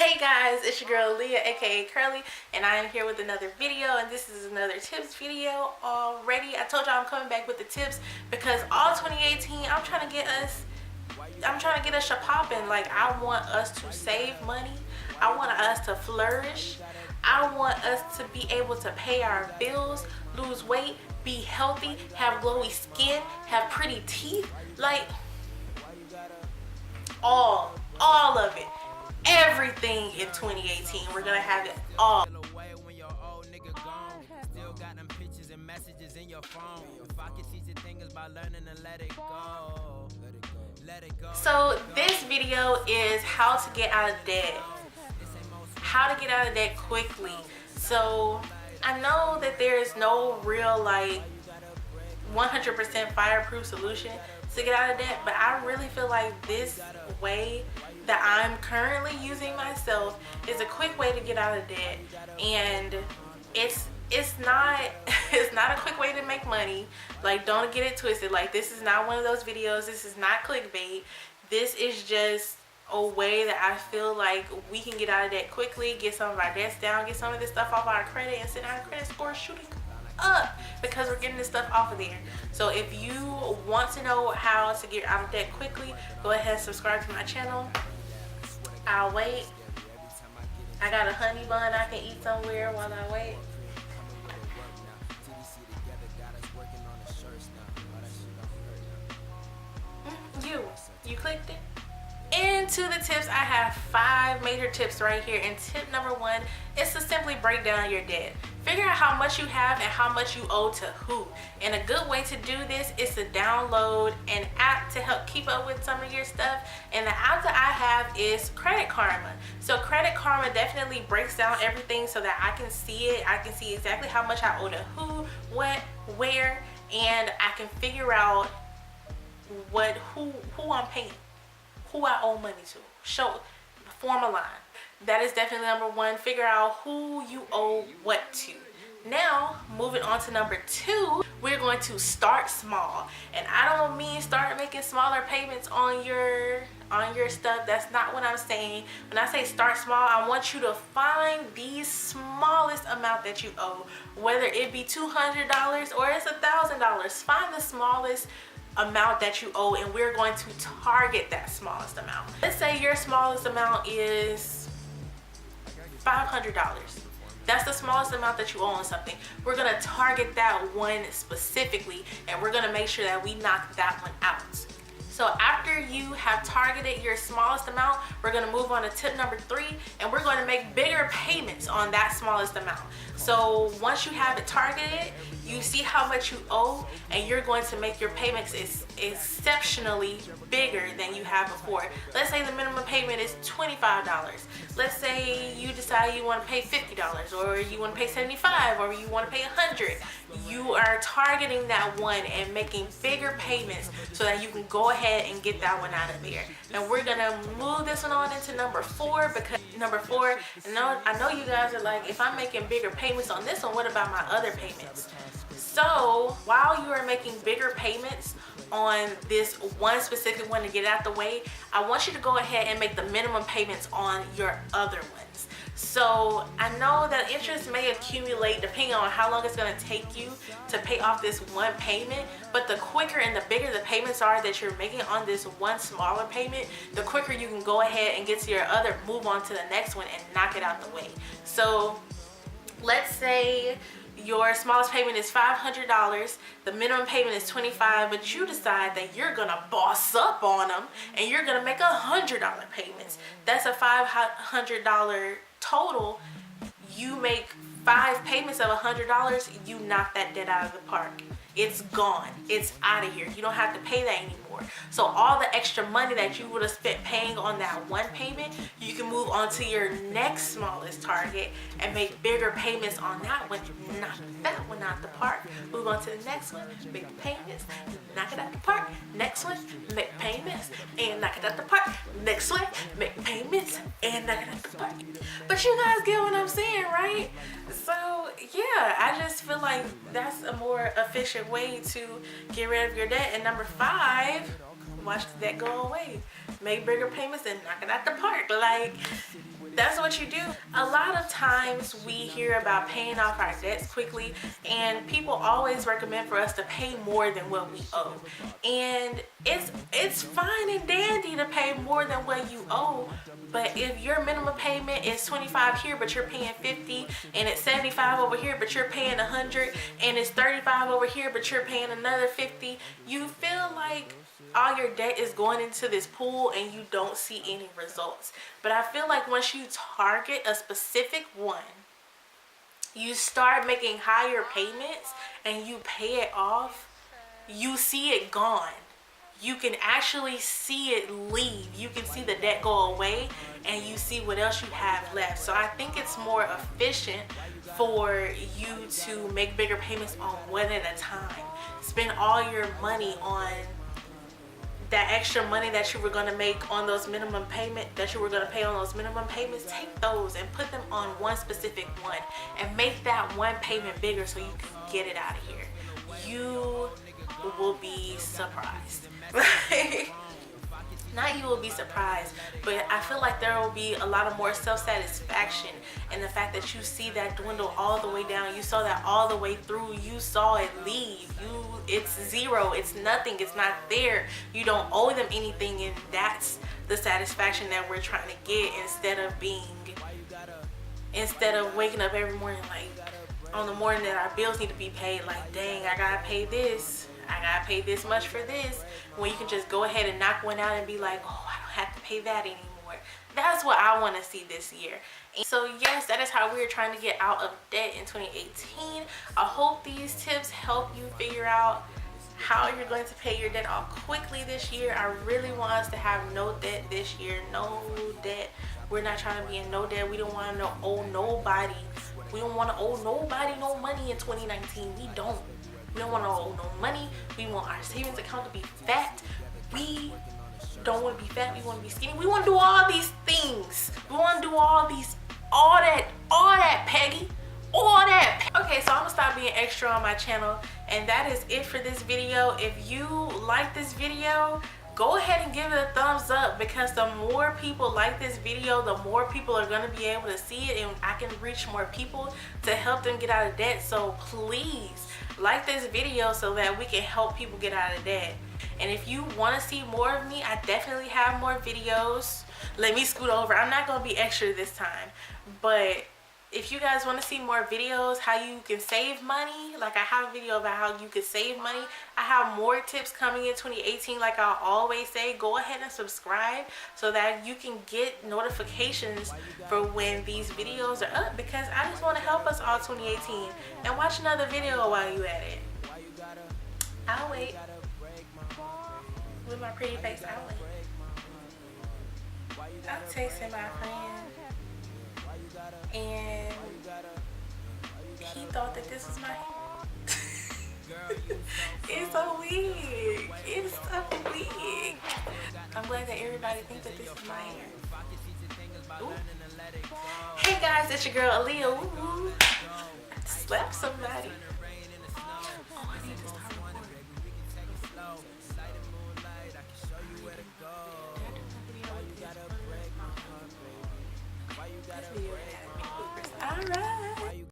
Hey guys, it's your girl Leah aka Curly, and I am here with another video, and this is another tips video already. I told y'all I'm coming back with the tips because all 2018 I'm trying to get us popping. Like, I want us to save money, I want us to flourish, I want us to be able to pay our bills, lose weight, be healthy, have glowy skin, have pretty teeth, like all of it. Everything in 2018, we're gonna have it all. So this video is how to get out of debt. How to get out of debt quickly. So I know that there is no real like 100% fireproof solution to get out of debt, but I really feel like this way that I'm currently using myself is a quick way to get out of debt, and it's not it's not a quick way to make money. Like, don't get it twisted. Like, this is not one of those videos, this is not clickbait. This is just a way that I feel like we can get out of debt quickly, get some of our debts down, get some of this stuff off our credit, and send our credit score shooting up because we're getting this stuff off of there. So if you want to know how to get out of debt quickly, go ahead and subscribe to my channel. I'll wait. I got a honey bun I can eat somewhere while I wait. You clicked it? Into the tips, I have 5 major tips right here, and tip number 1 is to simply break down your debt. Figure out how much you have and how much you owe to who. And a good way to do this is to download an app to help keep up with some of your stuff, and the app that I have is Credit Karma. So Credit Karma definitely breaks down everything so that I can see it. I can see exactly how much I owe to who, what, where, and I can figure out who I'm paying, who I owe money to. Form a line. That is definitely number 1. Figure out who you owe what to. Now, moving on to number 2, we're going to start small. And I don't mean start making smaller payments on your stuff. That's not what I'm saying. When I say start small, I want you to find the smallest amount that you owe, whether it be $200 or it's $1,000. Find the smallest amount that you owe, and we're going to target that smallest amount. Let's say your smallest amount is $500. That's the smallest amount that you owe on something. We're going to target that one specifically, and we're going to make sure that we knock that one out. So after you have targeted your smallest amount, we're going to move on to tip number 3, and we're going to make bigger payments on that smallest amount. So once you have it targeted, you see how much you owe, and you're going to make your payments exceptionally bigger than you have before. Let's say the minimum payment is $25. Let's say you decide you want to pay $50, or you want to pay $75, or you want to pay $100. You are targeting that one and making bigger payments so that you can go ahead and get that one out of there. And we're gonna move this one on into number 4, because number 4, I know you guys are like, if I'm making bigger payments on this one, what about my other payments? So while you are making bigger payments on this one specific one to get out the way, I want you to go ahead and make the minimum payments on your other ones. So I know that interest may accumulate depending on how long it's going to take you to pay off this one payment, but the quicker and the bigger the payments are that you're making on this one smaller payment, the quicker you can go ahead and get to your other, move on to the next one and knock it out the way. So let's say your smallest payment is $500, the minimum payment is $25, but you decide that you're gonna boss up on them and you're gonna make $100 payments. That's a $500 total. You make 5 payments of $100, you knock that debt out of the park. It's gone. It's out of here. You don't have to pay that anymore. So all the extra money that you would have spent paying on that one payment, you can move on to your next smallest target and make bigger payments on that one. Knock that one out the park. Move on to the next one, make payments, knock it out the park. Next one, make payments, and knock it out the park. Next one, make payments, and knock it out the park. But you guys get what I'm saying, right? So yeah, I just feel like that's a more efficient way to get rid of your debt. And number 5, watch the debt go away. Make bigger payments and knock it out the park. Like, That's what you do. A lot of times we hear about paying off our debts quickly, and people always recommend for us to pay more than what we owe. And it's fine and dandy to pay more than what you owe, but if your minimum payment is 25 here but you're paying 50, and it's 75 over here but you're paying 100, and it's 35 over here but you're paying another 50, you feel like all your debt is going into this pool and you don't see any results. But I feel like once you target a specific one, you start making higher payments and you pay it off, you see it gone. You can actually see it leave. You can see the debt go away and you see what else you have left. So I think it's more efficient for you to make bigger payments on one at a time. Spend all your money on that extra money that you were going to make on those minimum payment, that you were going to pay on those minimum payments. Take those and put them on one specific one and make that one payment bigger so you can get it out of here. You will be surprised. Not you will be surprised, but I feel like there will be a lot of more self-satisfaction in the fact that you see that dwindle all the way down. You saw that all the way through. You saw it leave. It's zero. It's nothing. It's not there. You don't owe them anything, and that's the satisfaction that we're trying to get, instead of waking up every morning like on the morning that our bills need to be paid, like, dang, I gotta pay this. I gotta pay this much for this, when you can just go ahead and knock one out and be like, oh, I don't have to pay that anymore. That's what I want to see this year. And so yes, that is how we're trying to get out of debt in 2018. I hope these tips help you figure out how you're going to pay your debt off quickly this year. I really want us to have no debt this year. No debt. We're not trying to be in no debt. We don't want to owe nobody. We don't want to owe nobody no money in 2019. We don't want to owe no money. We want our savings account to be fat. We don't want to be fat. We want to be skinny. We want to do all these things. We want to do all that, Peggy. All that. Okay, so I'm gonna stop being extra on my channel, and that is it for this video. If you like this video, go ahead and give it a thumbs up, because the more people like this video, the more people are going to be able to see it, and I can reach more people to help them get out of debt. So please like this video so that we can help people get out of debt. And if you want to see more of me, I definitely have more videos. Let me scoot over. I'm not going to be extra this time, but if you guys want to see more videos how you can save money, like I have a video about how you can save money. I have more tips coming in 2018. Like I always say, go ahead and subscribe so that you can get notifications for when these videos are up, because I just want to help us all 2018. And watch another video while you at it. I'll wait. With my pretty face, I'll wait. I'm texting my friend, and he thought that this was my hair. It's so weird. It's so weird. I'm glad that everybody thinks that this is my hair. Ooh. Hey guys, it's your girl Aaliyah. Ooh. Slap somebody.